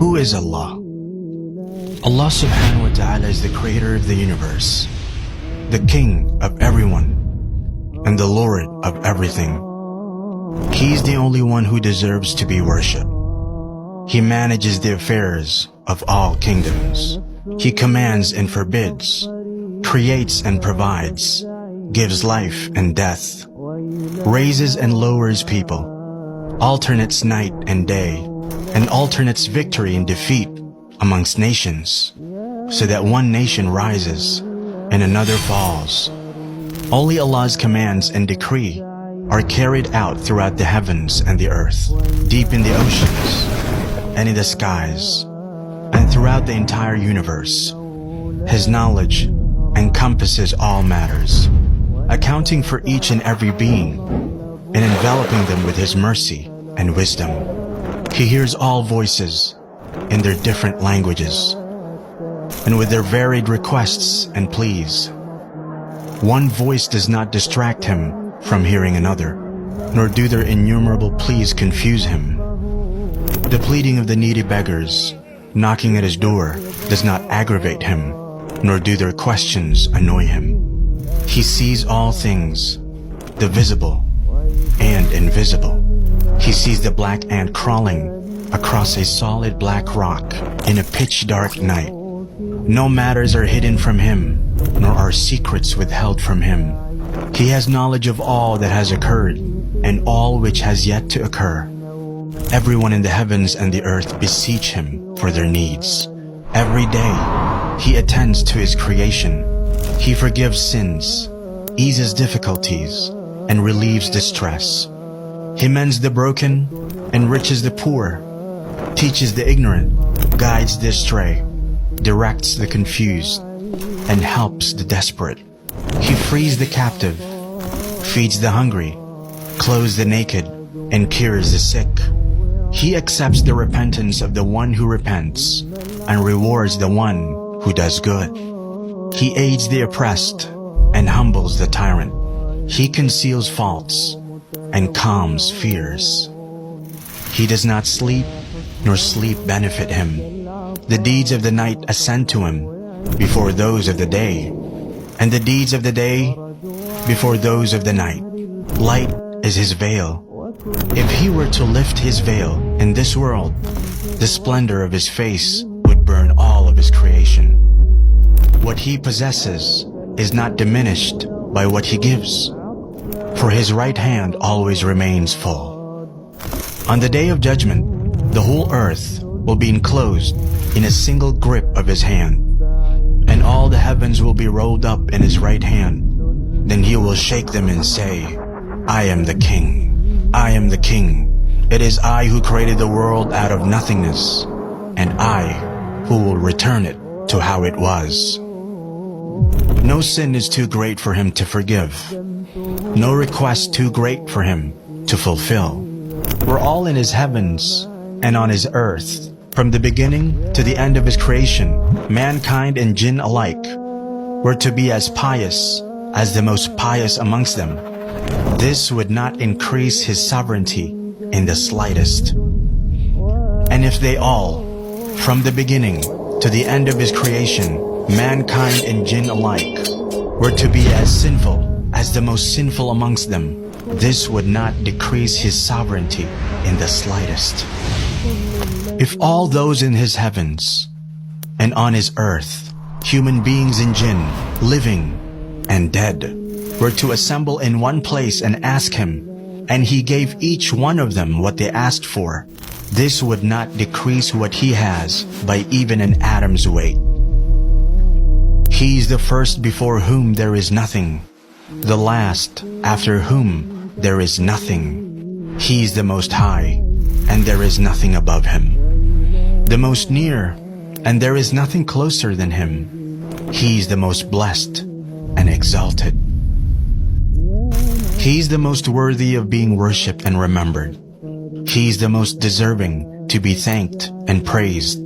Who is Allah? Allah subhanahu wa ta'ala is the creator of the universe, the king of everyone, and the Lord of everything. He is the only one who deserves to be worshipped. He manages the affairs of all kingdoms. He commands and forbids, creates and provides, gives life and death, raises and lowers people, alternates night and day, and alternates victory and defeat amongst nations, so that one nation rises and another falls. Only Allah's commands and decree are carried out throughout the heavens and the earth, deep in the oceans and in the skies, and throughout the entire universe. His knowledge encompasses all matters, accounting for each and every being, and enveloping them with His mercy and wisdom. He hears all voices in their different languages, and with their varied requests and pleas. One voice does not distract Him from hearing another, nor do their innumerable pleas confuse Him. The pleading of the needy beggars knocking at His door does not aggravate Him, nor do their questions annoy Him. He sees all things, the visible and invisible. He sees the black ant crawling across a solid black rock in a pitch-dark night. No matters are hidden from Him, nor are secrets withheld from Him. He has knowledge of all that has occurred and all which has yet to occur. Everyone in the heavens and the earth beseech Him for their needs. Every day, He attends to His creation. He forgives sins, eases difficulties, and relieves distress. He mends the broken, enriches the poor, teaches the ignorant, guides the astray, directs the confused, and helps the desperate. He frees the captive, feeds the hungry, clothes the naked, and cures the sick. He accepts the repentance of the one who repents, and rewards the one who does good. He aids the oppressed, and humbles the tyrant. He conceals faults, and calms fears. He does not sleep, nor sleep benefit Him. The deeds of the night ascend to Him before those of the day, and the deeds of the day before those of the night. Light is His veil. If He were to lift His veil in this world, the splendor of His face would burn all of His creation. What He possesses is not diminished by what He gives, for His right hand always remains full. On the day of judgment, the whole earth will be enclosed in a single grip of His hand, and all the heavens will be rolled up in His right hand. Then He will shake them and say, I am the King. I am the King. It is I who created the world out of nothingness, and I who will return it to how it was. No sin is too great for Him to forgive. No request too great for Him to fulfill. We're all in His heavens and on His earth. From the beginning to the end of His creation, mankind and jinn alike were to be as pious as the most pious amongst them. This would not increase His sovereignty in the slightest. And if they all, from the beginning to the end of His creation, mankind and jinn alike, were to be as sinful as the most sinful amongst them, this would not decrease His sovereignty in the slightest. If all those in His heavens and on His earth, human beings and jinn, living and dead, were to assemble in one place and ask Him, and He gave each one of them what they asked for, this would not decrease what He has by even an atom's weight. He is the first before whom there is nothing, the last after whom there is nothing. He is the Most High, and there is nothing above Him. The most near, and there is nothing closer than Him. He is the most blessed and exalted. He is the most worthy of being worshipped and remembered. He is the most deserving to be thanked and praised.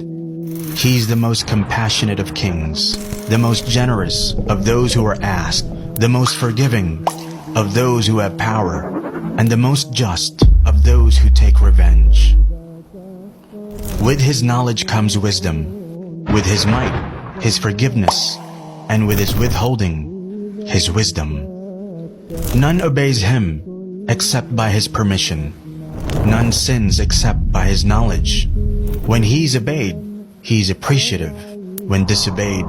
He is the most compassionate of kings, the most generous of those who are asked, the most forgiving of those who have power, and the most just of those who take revenge. With his knowledge comes wisdom. With his might, his forgiveness, and with his withholding, his wisdom. None obeys him except by his permission. None sins except by his knowledge. When he is obeyed, he is appreciative. When disobeyed,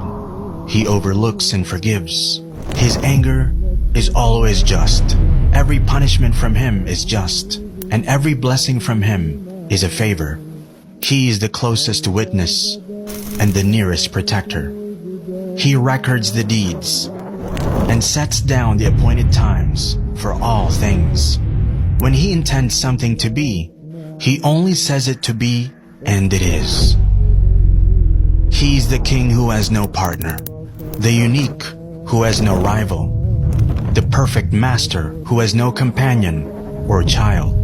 he overlooks and forgives. His anger is always just. Every punishment from him is just, and every blessing from him is a favor. He is the closest witness and the nearest protector. He records the deeds and sets down the appointed times for all things. When he intends something to be, he only says it to be, and it is. He is the king who has no partner, the unique who has no rival, the perfect master who has no companion or child.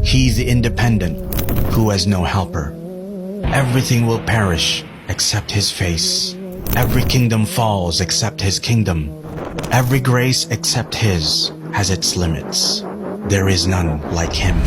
He is the independent who has no helper. Everything will perish except his face. Every kingdom falls except his kingdom. Every grace except his has its limits. There is none like him.